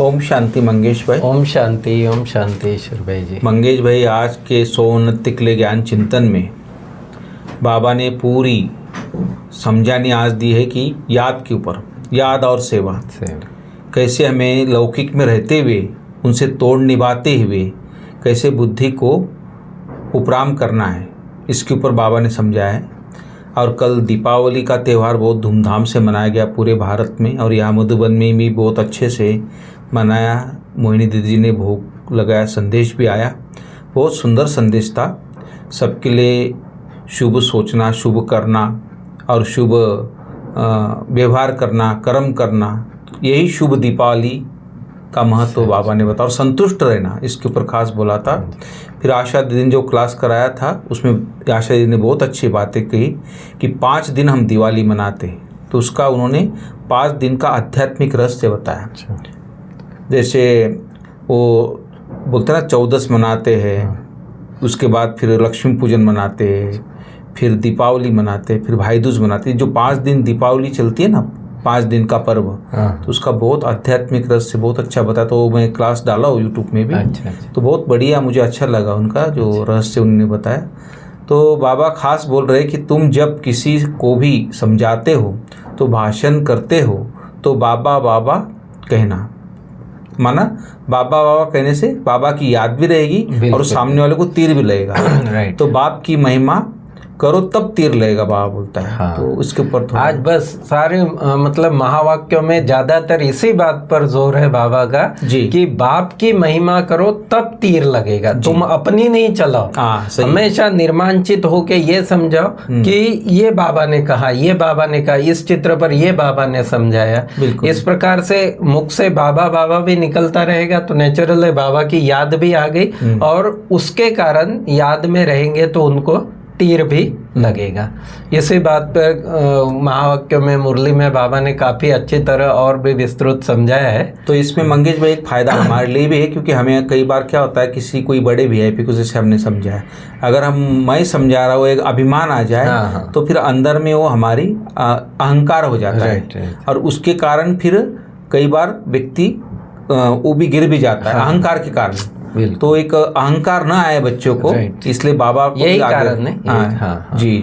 ओम शांति मंगेश भाई। ओम शांति ईश्वर भाई जी। मंगेश भाई, आज के 129 किले ज्ञान चिंतन में बाबा ने पूरी समझानी आज दी है कि याद के ऊपर, याद और सेवा कैसे हमें लौकिक में रहते हुए उनसे तोड़ निभाते हुए कैसे बुद्धि को उपराम करना है, इसके ऊपर बाबा ने समझाया है। और कल दीपावली का त्यौहार बहुत धूमधाम से मनाया गया पूरे भारत में, और यहाँ मधुबन में भी बहुत अच्छे से मनाया। मोहिनी दीदी जी ने भोग लगाया, संदेश भी आया, बहुत सुंदर संदेश था। सबके लिए शुभ सोचना, शुभ करना और शुभ व्यवहार करना, कर्म करना, यही शुभ दीपावली का महत्व बाबा ने बताया। और संतुष्ट रहना, इसके ऊपर खास बोला था। फिर आशा दीदी ने जो क्लास कराया था उसमें आशा दीदी ने बहुत अच्छी बातें कही कि 5 दिन हम दिवाली मनाते हैं, तो उसका उन्होंने 5 दिन का आध्यात्मिक रहस्य बताया। जैसे वो बोलते ना, 14 मनाते हैं, उसके बाद फिर लक्ष्मी पूजन मनाते हैं, फिर दीपावली मनाते हैं, फिर भाई दूज मनाते हैं। जो 5 दिन दीपावली चलती है ना, 5 दिन का पर्व, तो उसका बहुत आध्यात्मिक रहस्य बहुत अच्छा बताया। तो मैं क्लास डाला हूँ यूट्यूब में भी। अच्छा। तो बहुत बढ़िया, मुझे अच्छा लगा उनका जो रहस्य उन्होंने बताया। तो बाबा खास बोल रहे कि तुम जब किसी को भी समझाते हो, तो भाषण करते हो, तो बाबा बाबा कहना। माना बाबा बाबा कहने से बाबा की याद भी रहेगी और सामने वाले को तीर भी लगेगा। राइट। तो बाप की महिमा करो तब तीर लगेगा, बाबा बोलता है। हाँ। तो इसके ऊपर आज बस सारे मतलब महावाक्यों में ज्यादातर इसी बात पर जोर है बाबा का कि बाप की महिमा करो तब तीर लगेगा, तुम अपनी नहीं चलाओ। हमेशा निर्मांचित होके ये समझाओ कि ये बाबा ने कहा, ये बाबा ने कहा, इस चित्र पर ये बाबा ने समझाया। इस प्रकार से मुख से बाबा बाबा भी निकलता रहेगा तो नेचुरल है बाबा की याद भी आ गई, और उसके कारण याद में रहेंगे तो उनको तीर भी लगेगा। इसी बात पर महावाक्य में मुरली में बाबा ने काफ़ी अच्छी तरह और भी विस्तृत समझाया है। तो इसमें मंगेश भाई एक फ़ायदा हमारे लिए भी है, क्योंकि हमें कई बार क्या होता है, किसी कोई बड़े VIP को जैसे हमने समझाया, अगर मैं समझा रहा हूँ, एक अभिमान आ जाए तो फिर अंदर में वो हमारी अहंकार हो जाता है, और उसके कारण फिर कई बार व्यक्ति वो भी गिर भी जाता है अहंकार के कारण। तो एक अहंकार न आए बच्चों को, इसलिए बाबा को यही कारण है। जी।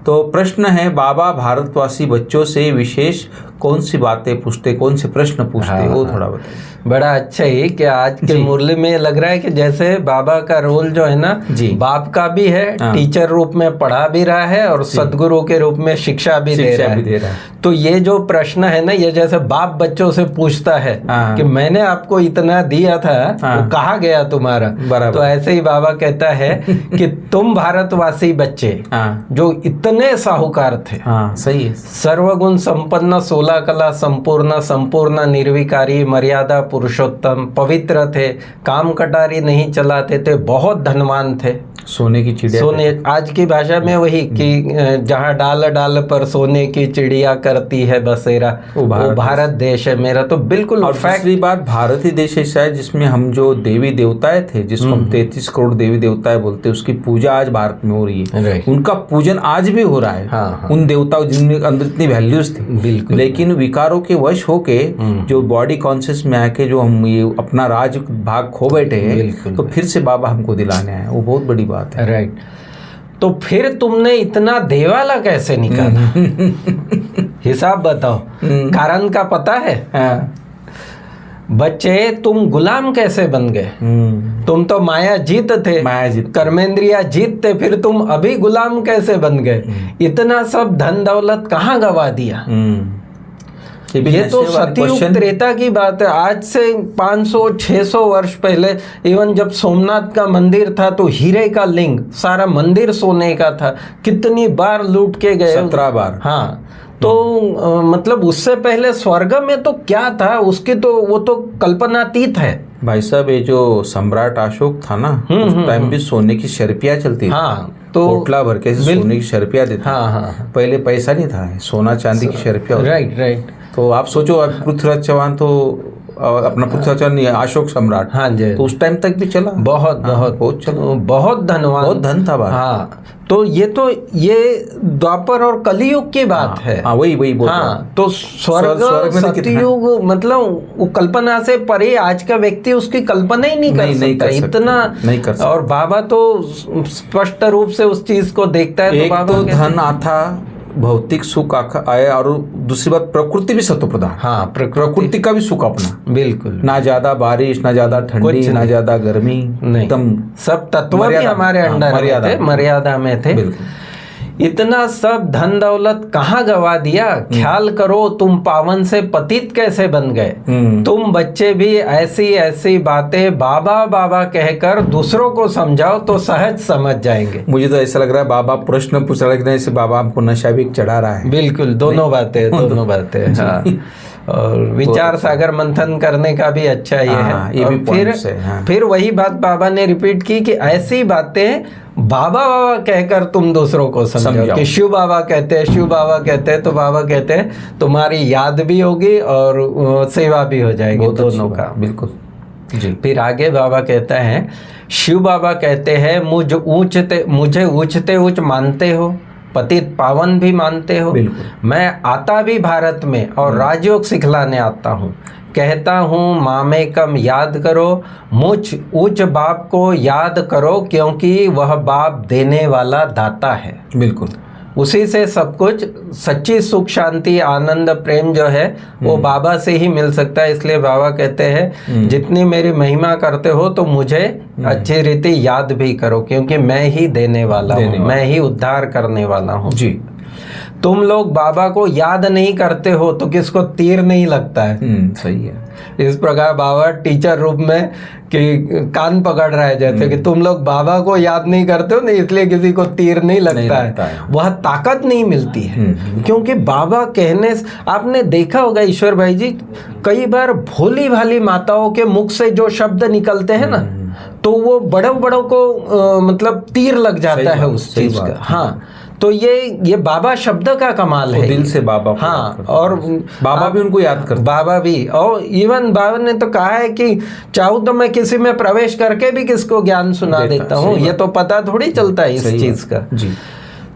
तो प्रश्न है, बाबा भारतवासी बच्चों से विशेष कौन सी बातें पूछते, कौन से प्रश्न पूछते, वो थोड़ा बताइए। बड़ा अच्छा ही कि आज के मुरली में लग रहा है कि जैसे बाबा का रोल जो है ना, बाप का भी है, टीचर रूप में पढ़ा भी रहा है और सदगुरु के रूप में शिक्षा भी दे रहा है। तो ये जो प्रश्न है ना, ये जैसे बाप बच्चों से पूछता है कि मैंने आपको इतना दिया था, वो कहाँ गया तुम्हारा। तो ऐसे ही बाबा कहता है कि तुम भारतवासी बच्चे जो इतने साहूकार थे, सही है, सर्वगुण संपन्न, 16 कला संपूर्ण, संपूर्ण निर्विकारी, मर्यादा पुरुषोत्तम, पवित्र थे, काम कटारी नहीं चलाते थे, बहुत धनवान थे, सोने की चिड़िया, सोने आज की भाषा में वही कि जहाँ डाल डाल पर सोने की चिड़िया करती है बसेरा, वो भारत देश है मेरा। तो बिल्कुल। और दूसरी बात, भारत ही देश ऐसा है जिसमें हम जो देवी देवताएं थे, जिसको हम 33 करोड़ देवी देवताएं बोलते हैं, उसकी पूजा आज भारत में हो रही है। उनका पूजन आज भी हो रहा है। उन देवताओं जिनके अंदर इतनी वैल्यूज थी, लेकिन विकारों के वश होके जो बॉडी कॉन्शियस में आके जो हम ये अपना राज भाग खो बैठे हैं, तो फिर से बाबा हमको दिलाने आए, वो बहुत बड़ी बात है। राइट। तो फिर तुमने इतना देवाला कैसे निकाला? हिसाब बताओ, कारण का पता है? बच्चे तुम गुलाम कैसे बन गए? तुम तो माया जीत थे, कर्मेंद्रिया जीत थे, फिर तुम अभी गुलाम कैसे बन गए? इतना सब धन दौलत कहाँ गवा दिया? ये तो सतयुग त्रेता की बात है। आज से 500-600 वर्ष पहले, इवन जब सोमनाथ का मंदिर था तो हीरे का लिंग, सारा मंदिर सोने का था, कितनी बार लूट के गए, 17 बार। हाँ। तो मतलब उससे पहले स्वर्ग में तो क्या था, उसकी तो वो तो कल्पनातीत है। भाई साहब, ये जो सम्राट अशोक था ना, उस टाइम भी सोने की शर्पियाँ चलती थी। तो पोटला भर के सोने की शर्पियाँ देते। पहले पैसा नहीं था, सोना चांदी की शर्पियाँ। राइट। तो आप सोचो, अब पृथ्वीराज चौहान तो अपना पृथ्वीराज अशोक सम्राट, हाँ जी, तो उस टाइम तक भी चला। बहुत बहुत धनवान, बहुत धन था। हाँ, तो ये द्वापर और कलयुग की बात है। हाँ, वही बोल रहा हूं। हाँ, तो स्वर्ग सतयुग मतलब वो कल्पना से परे आज का व्यक्ति उसकी कल्पना ही नहीं कर सकता इतना नहीं कर सकता। और बाबा तो स्पष्ट रूप से उस चीज को देखता है। एक तो धन आता, भौतिक सुख आए, और दूसरी बात प्रकृति भी सत्व प्रधान। हाँ, प्रकृति का भी सुख अपना, बिल्कुल, ना ज्यादा बारिश, ना ज्यादा ठंडी, ना ज्यादा गर्मी, एकदम सब तत्व भी हमारे अंडर मर्यादा में थे। इतना सब धन दौलत कहाँ गवा दिया, ख्याल करो तुम पावन से पतित कैसे बन गए। तुम बच्चे भी ऐसी ऐसी बातें बाबा बाबा कहकर दूसरों को समझाओ तो सहज समझ जाएंगे। मुझे तो ऐसा लग रहा है बाबा प्रश्न पूछ रहे हैं, बाबा हमको नशा भी चढ़ा रहा है। बिल्कुल, दोनों बातें हाँ। और विचार सागर मंथन करने का भी अच्छा ये है। ये भी फिर वही बात बाबा ने रिपीट की कि ऐसी बातें बाबा बाबा कहकर तुम दूसरों को समझाओ। कि शिव बाबा कहते हैं, शिव बाबा कहते हैं, तो बाबा कहते हैं तुम्हारी याद भी होगी और सेवा भी हो जाएगी, दोनों का। बिल्कुल जी। फिर आगे बाबा कहता है, शिव बाबा कहते हैं मुझे ऊंचते ऊंच मानते हो, पतित पावन भी मानते हो। मैं आता भी भारत में और राजयोग सिखलाने आता हूँ। कहता हूँ मामेकम याद करो, मुझ उच्च बाप को याद करो, क्योंकि वह बाप देने वाला दाता है। बिल्कुल, उसी से सब कुछ, सच्ची सुख शांति आनंद प्रेम जो है वो बाबा से ही मिल सकता है। इसलिए बाबा कहते हैं जितनी मेरी महिमा करते हो तो मुझे अच्छी रीति याद भी करो, क्योंकि मैं ही देने वाला हूँ, मैं ही उद्धार करने वाला हूँ जी। तुम लोग बाबा को याद नहीं करते हो तो किसको तीर नहीं लगता है। सही है। इस प्रकार बाबा टीचर रूप में कि कान पकड़ रहा है, जैसे कि तुम लोग बाबा को याद नहीं करते हो ना, इसलिए किसी को तीर नहीं लगता है। वह ताकत नहीं मिलती है, क्योंकि बाबा कहने से आपने देखा होगा ईश्वर भाई जी, कई बार भोली भाली माताओं के मुख से जो शब्द निकलते हैं ना, तो वो बड़ों को मतलब तीर लग जाता है उस चीज का। हाँ, तो ये बाबा शब्द का कमाल है, दिल से बाबा। हाँ, और बाबा भी उनको याद करते, बाबा भी। और इवन बाबा ने तो कहा है कि चाहूँ तो मैं किसी में प्रवेश करके भी किसको ज्ञान सुना देता हूँ। ये तो पता थोड़ी चलता है इस चीज का जी।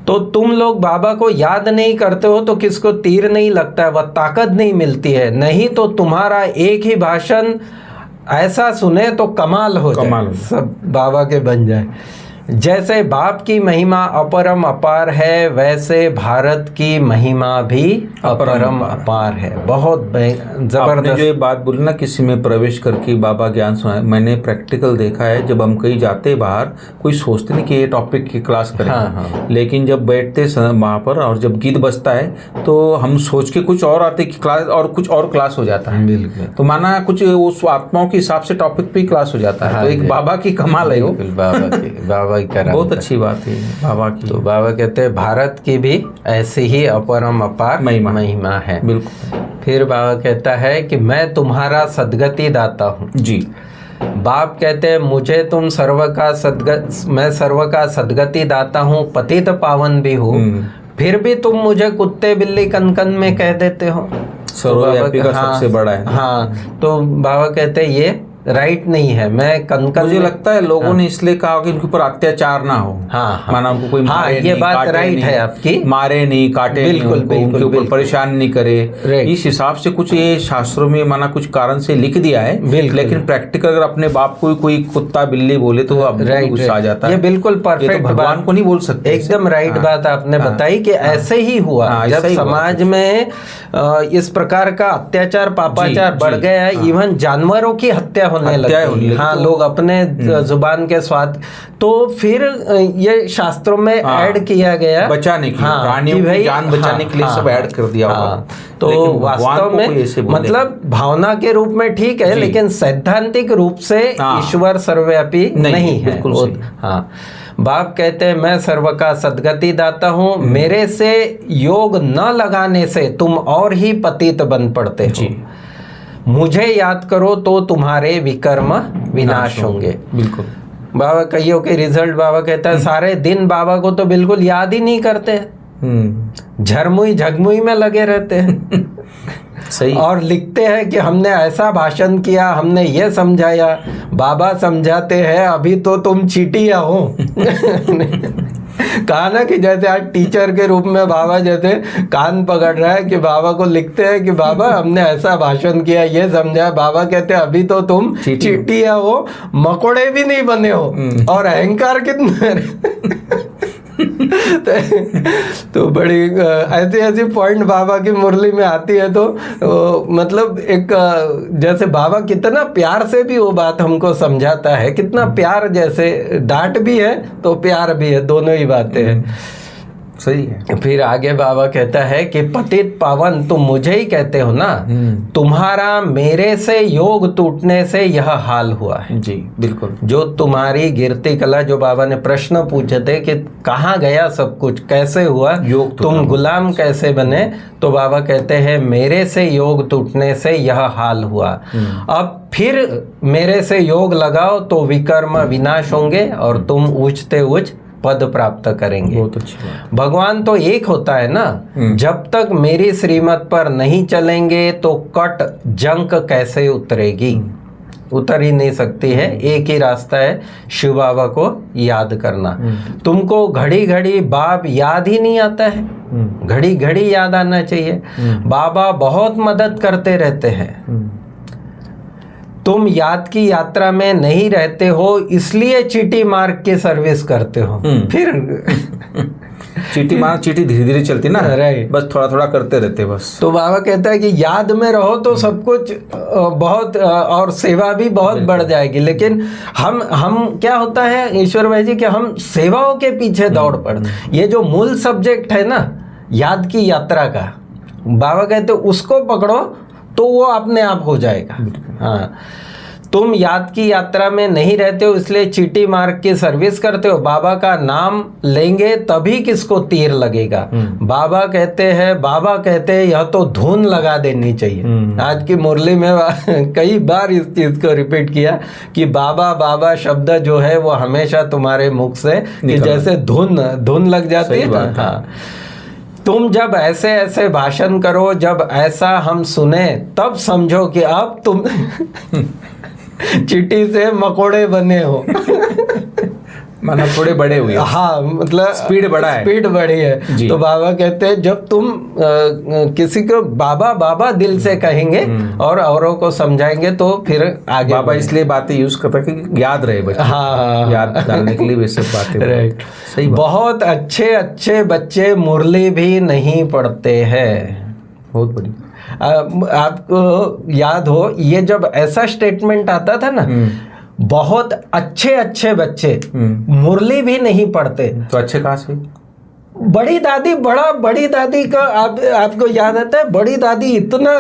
तो तुम लोग बाबा को याद नहीं करते हो तो किसको तीर नहीं लगता है, वह ताकत नहीं मिलती है। नहीं तो तुम्हारा एक ही भाषण ऐसा सुने तो कमाल हो जाए, सब बाबा के बन जाए। जैसे बाप की महिमा अपरम अपार है, वैसे भारत की महिमा भी अपरम अपार है। बहुत जबरदस्त। जो ये बात बोली ना, किसी में प्रवेश करके बाबा ज्ञान सुनाए, मैंने प्रैक्टिकल देखा है। जब हम कहीं जाते बाहर, कोई सोचते नहीं कि ये टॉपिक की क्लास करें। हाँ। लेकिन जब बैठते वहाँ पर और जब गीत बजता है तो हम सोच के कुछ और आते कि क्लास, और कुछ और क्लास हो जाता है। बिल्कुल, तो माना कुछ उस आत्माओं के हिसाब से टॉपिक पे क्लास हो जाता है। हाँ, तो एक बाबा की कमाल है वो। बाबा बहुत अच्छी बात है बाबा की। तो बाबा कहते हैं भारत की भी ऐसी ही अपरम अपार महिमा है। बिल्कुल। फिर बाबा कहता है कि मैं तुम्हारा सदगति दाता हूँ जी। बाप कहते हैं मुझे तुम मैं सर्व का सदगति दाता हूँ, पतित पावन भी हूँ, फिर भी तुम मुझे कुत्ते बिल्ली कनकन में कह देते हो। सर्वव्यापी का सबसे बड़ा है। हाँ, तो बाबा कहते हैं ये राइट नहीं है। मैं कनकन, मुझे लगता है लोगों ने इसलिए कहा कि उनके ऊपर अत्याचार ना हो। हाँ, माना उनको कोई मारे ये नहीं, बात राइट है आपकी, मारे नहीं, काटे बिल्कुल, नहीं, उनके ऊपर परेशान नहीं करे। इस हिसाब से कुछ ये शास्त्रों में माना कुछ कारण से लिख दिया है। लेकिन प्रैक्टिकल अगर अपने बाप को कोई कुत्ता बिल्ली बोले तो गुस्सा आ जाता है। ये बिल्कुल परफेक्ट, भगवान को नहीं बोल सकते। एकदम राइट बात आपने बताई कि ऐसे ही हुआ। जब समाज में इस प्रकार का अत्याचार पापाचार बढ़ गया है, इवन जानवरों की हत्या होने लगी। हाँ, लोग अपने जुबान के स्वाद, तो फिर ये शास्त्रों में ऐड किया गया बचाने की, प्राणियों की जान बचाने के लिए सब ऐड कर दिया होगा। तो वास्तव में मतलब भावना के रूप में ठीक है, लेकिन सैद्धांतिक रूप से ईश्वर सर्वव्यापी नहीं है। हाँ, बाप कहते हैं मैं सर्व का सदगति दाता हूँ, मेरे से योग न लगाने से तुम और ही पतित बन पड़ते हो। मुझे याद करो तो तुम्हारे विकर्म विनाश होंगे। बिल्कुल। बाबा कईयों के रिजल्ट, बाबा कहता है सारे दिन बाबा को तो बिल्कुल याद ही नहीं करते, झरमुई झगमुई में लगे रहते हैं। सही। और लिखते हैं कि हमने ऐसा भाषण किया, हमने ये समझाया। बाबा समझाते हैं अभी तो तुम चीटिया हो। कहा ना कि जैसे आज टीचर के रूप में बाबा जैसे कान पकड़ रहा है कि बाबा को लिखते हैं कि बाबा हमने ऐसा भाषण किया, ये समझाया। बाबा कहते हैं अभी तो तुम चीटिया हो, मकोड़े भी नहीं बने हो, और अहंकार कितने। तो बड़ी ऐसी ऐसी पॉइंट बाबा की मुरली में आती है। तो मतलब एक जैसे बाबा कितना प्यार से भी वो बात हमको समझाता है, कितना प्यार, जैसे डांट भी है तो प्यार भी है, दोनों ही बातें हैं। सही है। फिर आगे बाबा कहता है कि पतित पावन तुम मुझे ही कहते हो ना, तुम्हारा मेरे से योग टूटने से यह हाल हुआ है। जी बिल्कुल। जो तुम्हारी गिरती कला, जो बाबा ने प्रश्न पूछे थे कि कहाँ गया सब कुछ, कैसे हुआ योग, तुम गुलाम कैसे बने, तो बाबा कहते हैं मेरे से योग टूटने से यह हाल हुआ। अब फिर मेरे से योग लगाओ तो विकर्म विनाश होंगे और तुम ऊंचते ऊंच पद प्राप्त करेंगे। बहुत अच्छी बात। भगवान तो एक होता है ना, जब तक मेरी श्रीमत पर नहीं चलेंगे तो कट जंक कैसे उतरेगी, उतर ही नहीं सकती है। एक ही रास्ता है, शिव बाबा को याद करना। तुमको घड़ी घड़ी बाप याद ही नहीं आता है, घड़ी घड़ी याद आना चाहिए। बाबा बहुत मदद करते रहते हैं, तुम याद की यात्रा में नहीं रहते हो इसलिए चीटी मार्ग की सर्विस करते हो। फिर चीटी मार्ग, चीटी धीरे धीरे चलती ना, राइट, बस थोड़ा थोड़ा करते रहते बस। तो बाबा कहता है कि याद में रहो तो सब कुछ बहुत, और सेवा भी बहुत बढ़ जाएगी। लेकिन हम क्या होता है ईश्वर भाई जी कि हम सेवाओं के पीछे दौड़ पड़ते। ये जो मूल सब्जेक्ट है ना याद की यात्रा का, बाबा कहते उसको पकड़ो तो वो अपने आप हो जाएगा। हाँ, तुम याद की यात्रा में नहीं रहते हो इसलिए चीटी मार्ग की सर्विस करते हो। बाबा का नाम लेंगे तभी किसको तीर लगेगा। बाबा कहते हैं यह तो धुन लगा देनी चाहिए। आज की मुरली में कई बार इस चीज को रिपीट किया कि बाबा बाबा शब्द जो है वो हमेशा तुम्हारे मुख से कि जैसे धुन लग जाती है। हाँ, तुम जब ऐसे ऐसे भाषण करो, जब ऐसा हम सुने तब समझो कि अब तुम चीटी से मकोड़े बने हो। माना थोड़े बड़े हुए। हाँ, मतलब स्पीड बढ़ा है, स्पीड बढ़ी है। तो बाबा कहते हैं जब तुम किसी को बाबा बाबा दिल से कहेंगे और औरों को समझाएंगे तो फिर आगे बाबा इसलिए बातें यूज करता कि याद रहे बच्चे। हाँ, याद डालने के लिए वैसे बातें। राइट, सही। बहुत अच्छे अच्छे बच्चे मुरली भी नहीं पढ़ते हैं। बहुत बड़ी। आपको याद हो ये जब ऐसा स्टेटमेंट आता था ना, बहुत अच्छे अच्छे बच्चे मुरली भी नहीं पढ़ते, तो अच्छे कहाँ से? बड़ी दादी का आपको याद आता है? बड़ी दादी इतना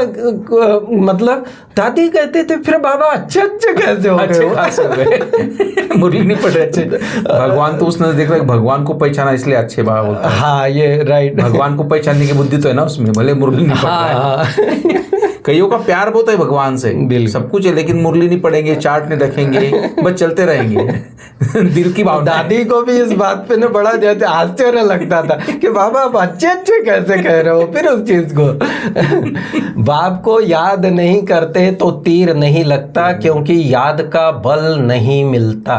मतलब दादी कहते थे, फिर बाबा अच्छे कैसे हो गए? मुरली नहीं पढ़ रहे अच्छे। भगवान तो उसने देख रहा, भगवान को पहचाना इसलिए अच्छे बाबा बोलते हैं। हाँ, ये राइट, भगवान को पहचानने की बुद्धि तो है ना उसमें, भले मुरली नहीं पढ़ रहा है। कईयों का प्यार बहुत है भगवान से, सब कुछ है, लेकिन मुरली नहीं पढ़ेंगे, चार्ट नहीं रखेंगे, बस चलते रहेंगे। दिल की भावना। दादी को भी इस बात पे ना बड़ा जैसे आश्चर्य लगता था कि बाबा आप अच्छे कैसे कह रहे हो फिर उस चीज को। बाप को याद नहीं करते तो तीर नहीं लगता, क्योंकि याद का बल नहीं मिलता।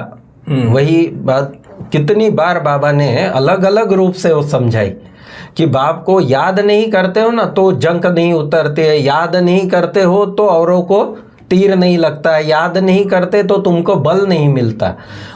वही बात कितनी बार बाबा ने अलग अलग रूप से वो समझाई कि बाप को याद नहीं करते हो ना तो जंक नहीं उतरते है, याद नहीं करते हो तो औरों को तीर नहीं लगता है, याद नहीं करते तो तुमको बल नहीं मिलता।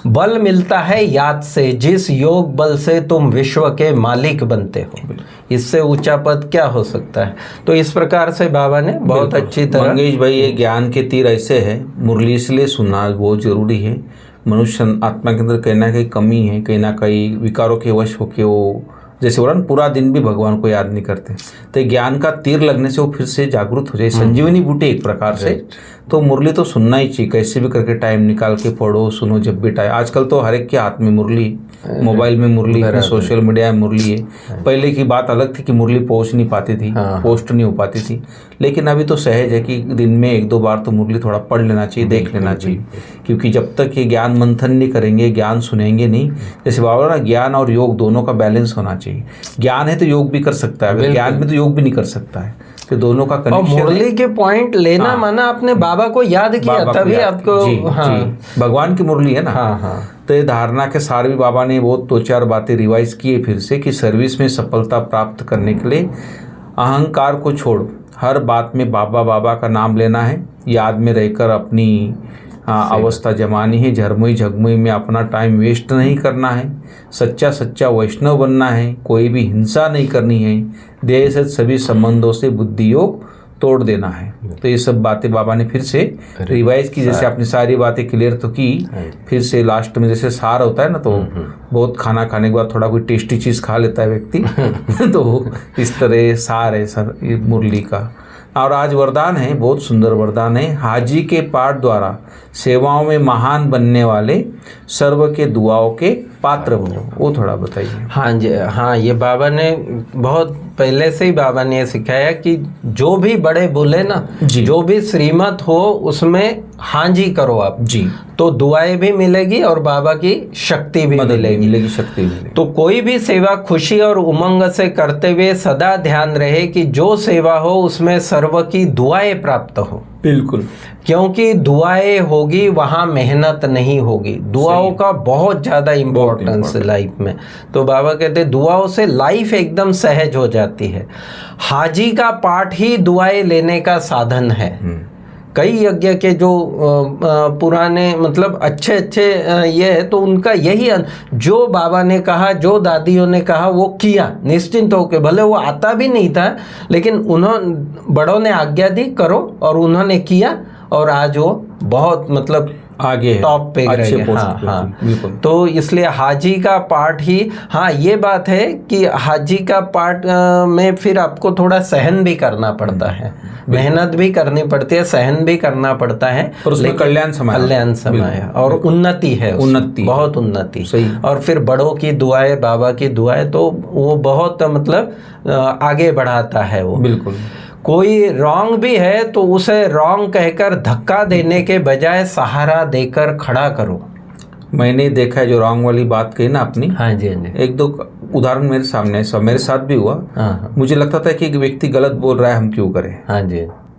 बल मिलता है याद से, जिस योग बल से तुम विश्व के मालिक बनते हो। इससे ऊंचा पद क्या हो सकता है? तो इस प्रकार से बाबा ने बहुत अच्छी तरह। मंगेश भाई, ये ज्ञान के तीर ऐसे है, मुरली इसलिए सुनना बहुत जरूरी है। मनुष्य आत्मा के अंदर कहीं ना कहीं कमी है, कहीं ना कहीं विकारों के वश होके वो जैसे बोला पूरा दिन भी भगवान को याद नहीं करते, तो ज्ञान का तीर लगने से वो फिर से जागरूक हो जाए, संजीवनी बूटी एक प्रकार से। तो मुरली तो सुनना ही चाहिए, कैसे भी करके टाइम निकाल के पढ़ो, सुनो जब भी टाइम। आजकल तो हर एक के हाथ में मुरली, मोबाइल में मुरली, सोशल मीडिया में मुरली है। पहले की बात अलग थी कि मुरली पहुंच नहीं पाती थी, पोस्ट नहीं हो पाती थी, लेकिन अभी तो सहज है कि दिन में 1-2 बार तो मुरली थोड़ा पढ़ लेना चाहिए, देख लेना चाहिए। क्योंकि जब तक ये ज्ञान मंथन नहीं करेंगे, ज्ञान सुनेंगे नहीं, जैसे बाबा ना ज्ञान और योग दोनों का बैलेंस होना चाहिए। ज्ञान है तो योग भी कर सकता है, अगर ज्ञान में तो योग भी नहीं कर सकता है। तो दोनों का और कनेक्शन। मुरली के पॉइंट लेना, हाँ, माना आपने बाबा को याद किया तभी आपको। जी, हाँ जी, भगवान की मुरली है ना। हाँ हाँ। तो ये धारणा के सार भी बाबा ने वो 2-4 बातें रिवाइज किए फिर से कि सर्विस में सफलता प्राप्त करने के लिए अहंकार को छोड़ हर बात में बाबा बाबा का नाम लेना है, याद में रहकर अपनी अवस्था जमानी है, झरमुई झगमुई में अपना टाइम वेस्ट नहीं करना है, सच्चा सच्चा वैष्णव बनना है, कोई भी हिंसा नहीं करनी है, देह से सभी संबंधों से बुद्धि योग तोड़ देना है। तो ये सब बातें बाबा ने फिर से रिवाइज की। जैसे आपने सारी बातें क्लियर तो की, फिर से लास्ट में जैसे सार होता है ना, तो बहुत खाना खाने के बाद थोड़ा कोई टेस्टी चीज़ खा लेता है व्यक्ति तो इस तरह सार है सर ये मुरली का। और आज वरदान है, बहुत सुंदर वरदान है, हाजी के पाठ द्वारा सेवाओं में महान बनने वाले सर्व के दुआओं के पात्र बनो। वो थोड़ा बताइए। हाँ जी, हाँ, ये बाबा ने बहुत पहले से ही बाबा ने ये सिखाया कि जो भी बड़े बोले ना, जो भी श्रीमत हो उसमें हाँ जी करो आप जी, तो दुआएं भी मिलेगी और बाबा की शक्ति भी मिलेगी, शक्ति मिलेगी। तो कोई भी सेवा खुशी और उमंग से करते हुए सदा ध्यान रहे कि जो सेवा हो उसमें सर्व की दुआएं प्राप्त हो। बिल्कुल, क्योंकि दुआएं होगी वहाँ मेहनत नहीं होगी। दुआओं का बहुत ज़्यादा इम्पोर्टेंस लाइफ में। तो बाबा कहते हैं दुआओं से लाइफ एकदम सहज हो जाती है। हाजी का पाठ ही दुआएं लेने का साधन है। कई यज्ञ के जो पुराने मतलब अच्छे ये है, तो उनका यही जो बाबा ने कहा, जो दादियों ने कहा वो किया निश्चिंत होकर। भले वो आता भी नहीं था, लेकिन बड़ों ने आज्ञा दी करो और उन्होंने किया, और आज वो बहुत मतलब आगे टॉप पे अच्छे हाँ हाँ। तो इसलिए हाजी का पाठ ही, हाँ ये बात है कि हाजी का पाठ में फिर आपको थोड़ा सहन भी करना पड़ता है, मेहनत भी करनी पड़ती है, सहन भी करना पड़ता है, और उसमें कल्याण समय और उन्नति है, बहुत उन्नति। और फिर बड़ों की दुआएं, बाबा की दुआएं, तो वो बहुत मतलब आगे बढ़ाता है वो। बिल्कुल। कोई रॉन्ग भी है तो उसे रॉन्ग कहकर धक्का देने के बजाय सहारा देकर खड़ा करो। मैंने देखा है जो रॉन्ग वाली बात कही ना अपनी। हाँ जी, हाँ जी। एक दो उदाहरण मेरे सामने, सब मेरे साथ भी हुआ। मुझे लगता था कि एक व्यक्ति गलत बोल रहा है, हम क्यों करें। हाँ जी।